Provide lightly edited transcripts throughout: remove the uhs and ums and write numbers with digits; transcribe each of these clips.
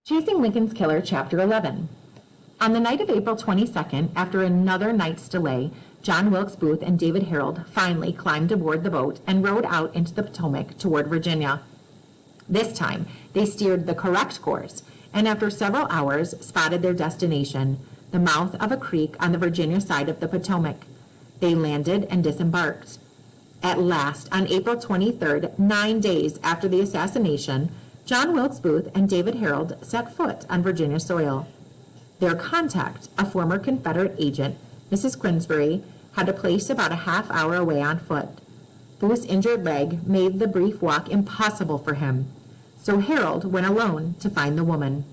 Chasing Lincoln's Killer, Chapter 11. On the night of April 22nd, after another night's delay, John Wilkes Booth and David Harold finally climbed aboard the boat and rowed out into the Potomac toward Virginia. This time, they steered the correct course, and after several hours spotted their destination, the mouth of a creek on the Virginia side of the Potomac. They landed and disembarked. At last, on April 23rd, 9 days after the assassination, John Wilkes Booth and David Harold set foot on Virginia soil. Their contact, a former Confederate agent, Mrs. Queensbury, had a place about a half hour away on foot. Booth's injured leg made the brief walk impossible for him, so Harold went alone to find the woman.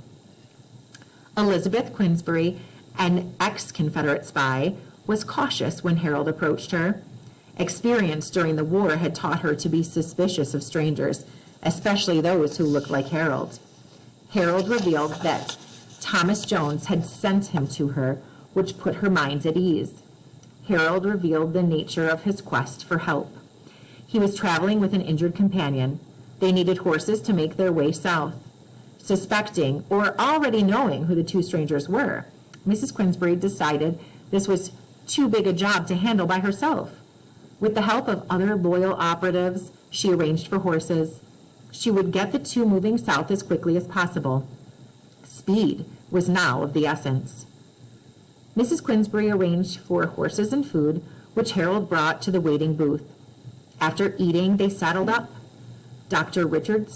Elizabeth Queensbury, an ex-Confederate spy, was cautious when Harold approached her. Experience during the war had taught her to be suspicious of strangers, especially those who looked like Harold. Harold revealed that Thomas Jones had sent him to her, which put her mind at ease. Harold revealed the nature of his quest for help. He was traveling with an injured companion. They needed horses to make their way south. Suspecting, or already knowing who the two strangers were, Mrs. Queensbury decided this was too big a job to handle by herself. With the help of other loyal operatives, she arranged for horses. She would get the two moving south as quickly as possible. Speed was now of the essence. Mrs. Queensbury arranged for horses and food, which Harold brought to the waiting booth. After eating, they saddled up. Dr. Richard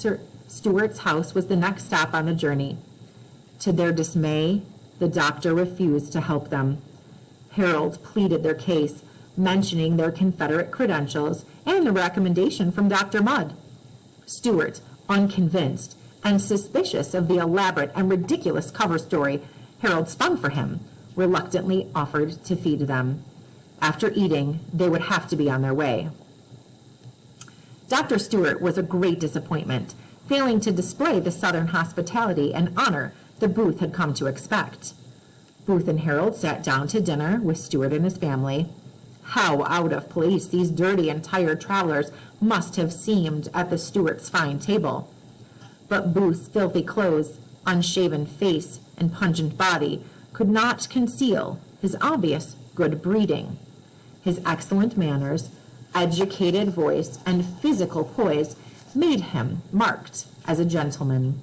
Stewart's house was the next stop on the journey. To their dismay, the doctor refused to help them. Harold pleaded their case, mentioning their Confederate credentials and the recommendation from Dr. Mudd. Stewart, unconvinced and suspicious of the elaborate and ridiculous cover story Harold spun for him, reluctantly offered to feed them. After eating, they would have to be on their way. Dr. Stewart was a great disappointment, failing to display the Southern hospitality and honor the Booth had come to expect. Booth and Harold sat down to dinner with Stewart and his family. How out of place these dirty and tired travelers must have seemed at the Stewart's fine table. But Booth's filthy clothes, unshaven face, and pungent body could not conceal his obvious good breeding. His excellent manners, educated voice, and physical poise made him marked as a gentleman.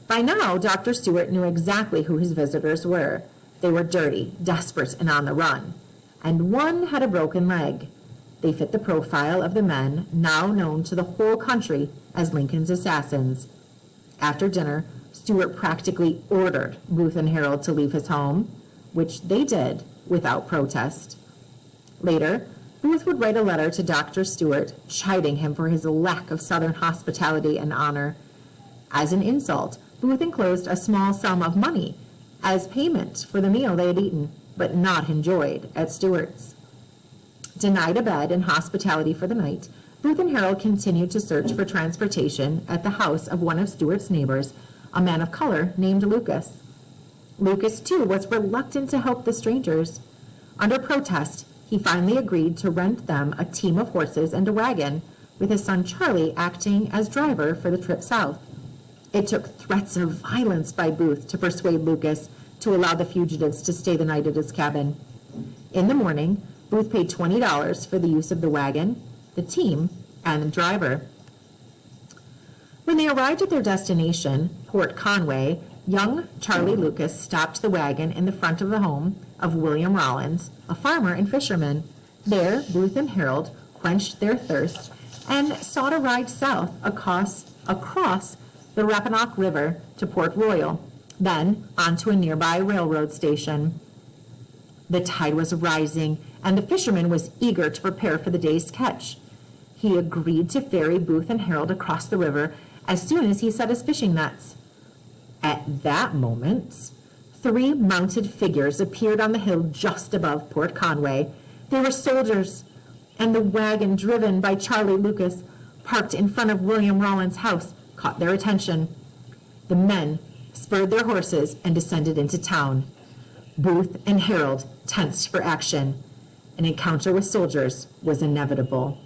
By now, Dr. Stewart knew exactly who his visitors were. They were dirty, desperate, and on the run, and one had a broken leg. They fit the profile of the men now known to the whole country as Lincoln's assassins. After dinner, Stewart practically ordered Booth and Harold to leave his home, which they did without protest. Later, Booth would write a letter to Dr. Stewart, chiding him for his lack of Southern hospitality and honor. As an insult, Booth enclosed a small sum of money as payment for the meal they had eaten, but not enjoyed, at Stewart's. Denied a bed and hospitality for the night, Booth and Harold continued to search for transportation at the house of one of Stewart's neighbors, a man of color named Lucas. Lucas, too, was reluctant to help the strangers. Under protest, he finally agreed to rent them a team of horses and a wagon, with his son Charlie acting as driver for the trip south. It took threats of violence by Booth to persuade Lucas to allow the fugitives to stay the night at his cabin. In the morning, Booth paid $20 for the use of the wagon, the team, and the driver. When they arrived at their destination, Port Conway, young Charlie Lucas stopped the wagon in the front of the home of William Rollins, a farmer and fisherman. There, Booth and Harold quenched their thirst and sought a ride south across the Rappahannock River to Port Royal, then onto a nearby railroad station. The tide was rising, and the fisherman was eager to prepare for the day's catch. He agreed to ferry Booth and Harold across the river as soon as he set his fishing nets. At that moment, 3 mounted figures appeared on the hill just above Port Conway. They were soldiers, and the wagon driven by Charlie Lucas, parked in front of William Rollins' house, caught their attention. The men spurred their horses and descended into town. Booth and Harold tensed for action. An encounter with soldiers was inevitable.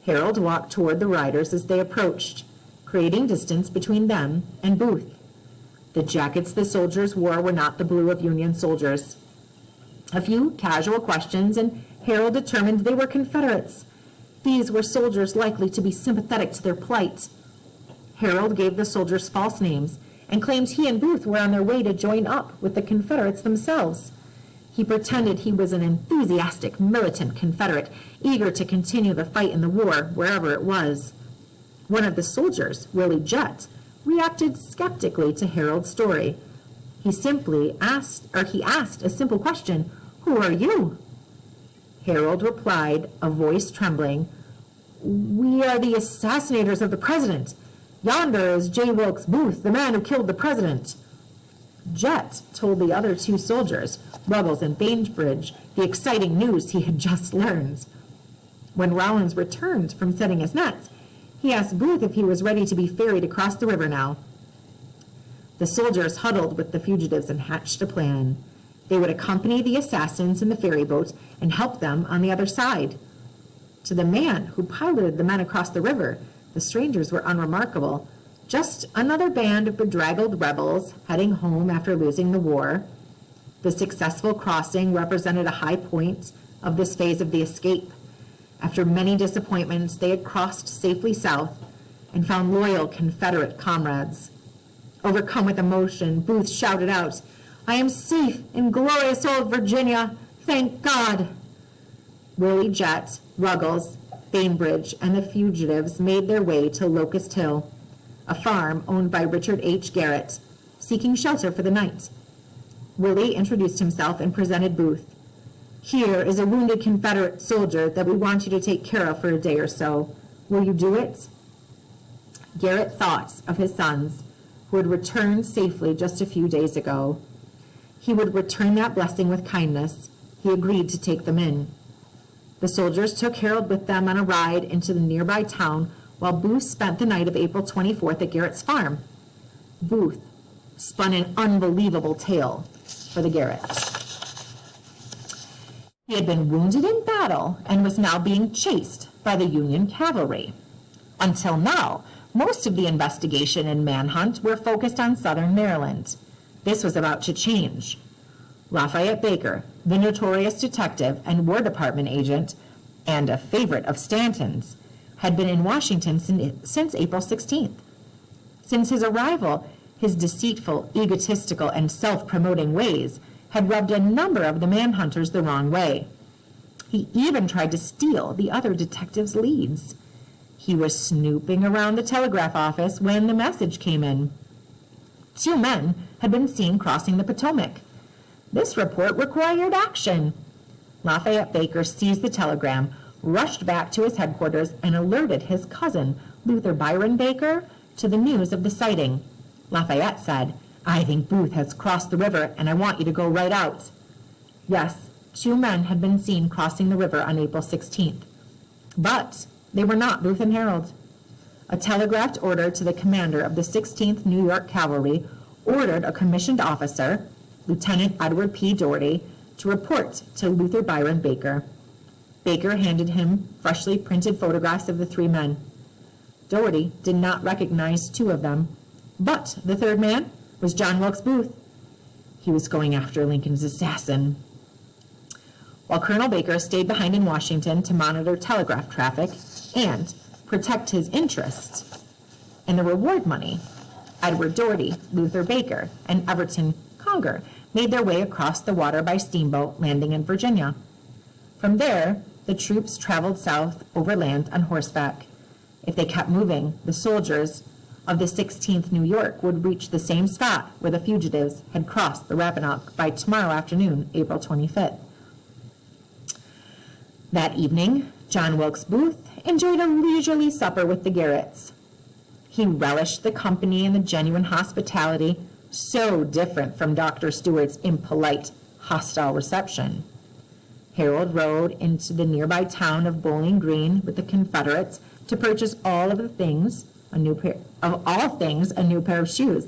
Harold walked toward the riders as they approached. creating distance between them and Booth. The jackets the soldiers wore were not the blue of Union soldiers. A few casual questions, and Harold determined they were Confederates. These were soldiers likely to be sympathetic to their plight. Harold gave the soldiers false names and claimed he and Booth were on their way to join up with the Confederates themselves. He pretended he was an enthusiastic, militant Confederate, eager to continue the fight in the war wherever it was. One of the soldiers, Willie Jett, reacted skeptically to Harold's story. He asked a simple question, "Who are you?" Harold replied, a voice trembling, "We are the assassinators of the president. Yonder is J. Wilkes Booth, the man who killed the president." Jett told the other two soldiers, Ruggles and Bainbridge, the exciting news he had just learned. When Rollins returned from setting his nets, he asked Booth if he was ready to be ferried across the river now. The soldiers huddled with the fugitives and hatched a plan. They would accompany the assassins in the ferry boat and help them on the other side. To the man who piloted the men across the river, the strangers were unremarkable. Just another band of bedraggled rebels heading home after losing the war. The successful crossing represented a high point of this phase of the escape. After many disappointments, they had crossed safely south and found loyal Confederate comrades. Overcome with emotion, Booth shouted out, "I am safe in glorious old Virginia, thank God!" Willie Jett, Ruggles, Bainbridge, and the fugitives made their way to Locust Hill, a farm owned by Richard H. Garrett, seeking shelter for the night. Willie introduced himself and presented Booth. "Here is a wounded Confederate soldier that we want you to take care of for a day or so. Will you do it?" Garrett thought of his sons, who had returned safely just a few days ago. He would return that blessing with kindness. He agreed to take them in. The soldiers took Harold with them on a ride into the nearby town, while Booth spent the night of April 24th at Garrett's farm. Booth spun an unbelievable tale for the Garretts. He had been wounded in battle and was now being chased by the Union cavalry. Until now, most of the investigation and manhunt were focused on southern Maryland. This was about to change. Lafayette Baker, the notorious detective and War Department agent, and a favorite of Stanton's, had been in Washington since April 16th. Since his arrival, his deceitful, egotistical, and self-promoting ways had rubbed a number of the manhunters the wrong way. He even tried to steal the other detectives' leads. He was snooping around the telegraph office when the message came in. 2 men had been seen crossing the Potomac. This report required action. Lafayette Baker seized the telegram, rushed back to his headquarters, and alerted his cousin, Luther Byron Baker, to the news of the sighting. Lafayette said, "I think Booth has crossed the river, and I want you to go right out." Yes, 2 men had been seen crossing the river on April 16th. But they were not Booth and Harold. A telegraphed order to the commander of the 16th New York Cavalry ordered a commissioned officer, Lieutenant Edward P. Doherty, to report to Luther Byron Baker. Baker handed him freshly printed photographs of the 3 men. Doherty did not recognize 2 of them, but the 3rd man was John Wilkes Booth. He was going after Lincoln's assassin. While Colonel Baker stayed behind in Washington to monitor telegraph traffic and protect his interests and the reward money, Edward Doherty, Luther Baker, and Everton Conger made their way across the water by steamboat, landing in Virginia. From there, the troops traveled south overland on horseback. If they kept moving, the soldiers of the 16th New York would reach the same spot where the fugitives had crossed the Rappahannock by tomorrow afternoon, April 25th. That evening, John Wilkes Booth enjoyed a leisurely supper with the Garretts. He relished the company and the genuine hospitality, so different from Dr. Stewart's impolite, hostile reception. Harold rode into the nearby town of Bowling Green with the Confederates to purchase all things, a new pair of shoes.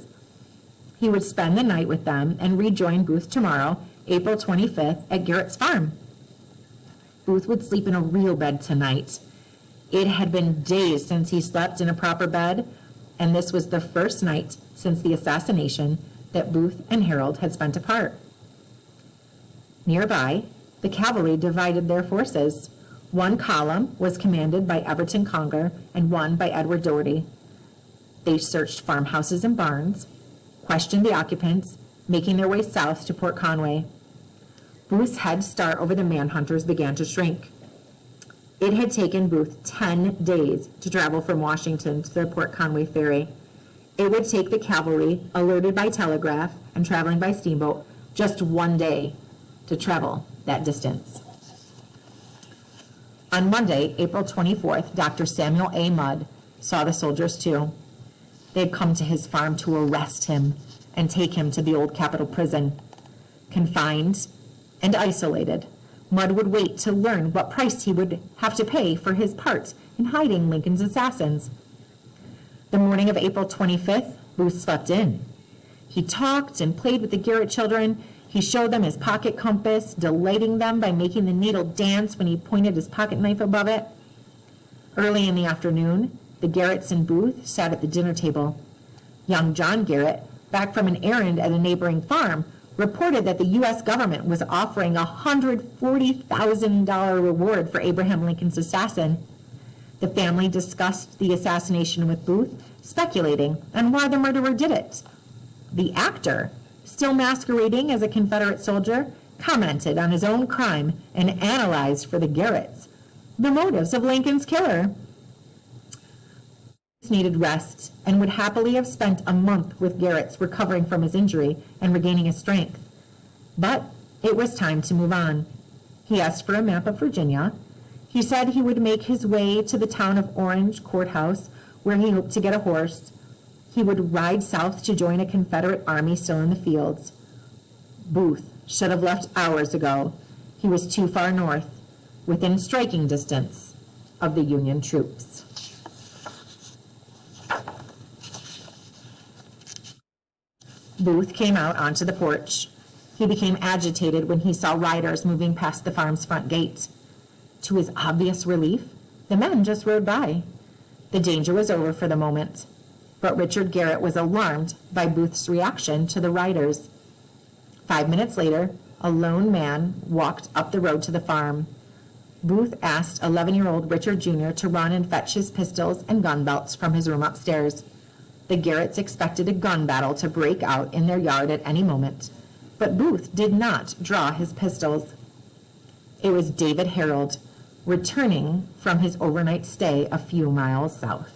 He would spend the night with them and rejoin Booth tomorrow, April 25th, at Garrett's farm. Booth would sleep in a real bed tonight. It had been days since he slept in a proper bed, and this was the first night since the assassination that Booth and Harold had spent apart. Nearby, the cavalry divided their forces. One column was commanded by Everton Conger and one by Edward Doherty. They searched farmhouses and barns, questioned the occupants, making their way south to Port Conway. Booth's head start over the manhunters began to shrink. It had taken Booth 10 days to travel from Washington to the Port Conway ferry. It would take the cavalry, alerted by telegraph and traveling by steamboat, just 1 day to travel that distance. On Monday, April 24th, Dr. Samuel A. Mudd saw the soldiers too. They had come to his farm to arrest him and take him to the old Capitol prison. Confined and isolated, Mudd would wait to learn what price he would have to pay for his part in hiding Lincoln's assassins. The morning of April 25th, Booth slept in. He talked and played with the Garrett children. He showed them his pocket compass, delighting them by making the needle dance when he pointed his pocket knife above it. Early in the afternoon, the Garretts and Booth sat at the dinner table. Young John Garrett, back from an errand at a neighboring farm, reported that the U.S. government was offering a $140,000 reward for Abraham Lincoln's assassin. The family discussed the assassination with Booth, speculating on why the murderer did it. The actor, still masquerading as a Confederate soldier, commented on his own crime and analyzed for the Garretts the motives of Lincoln's killer. He needed rest and would happily have spent a month with Garrett's recovering from his injury and regaining his strength. But it was time to move on. He asked for a map of Virginia. He said he would make his way to the town of Orange Courthouse, where he hoped to get a horse. He would ride south to join a Confederate army still in the fields. Booth should have left hours ago. He was too far north, within striking distance of the Union troops. Booth came out onto the porch. He became agitated when he saw riders moving past the farm's front gate. To his obvious relief, the men just rode by. The danger was over for the moment, but Richard Garrett was alarmed by Booth's reaction to the riders. 5 minutes later, a lone man walked up the road to the farm. Booth asked 11-year-old Richard Jr. to run and fetch his pistols and gun belts from his room upstairs. The Garretts expected a gun battle to break out in their yard at any moment, but Booth did not draw his pistols. It was David Harold, returning from his overnight stay a few miles south.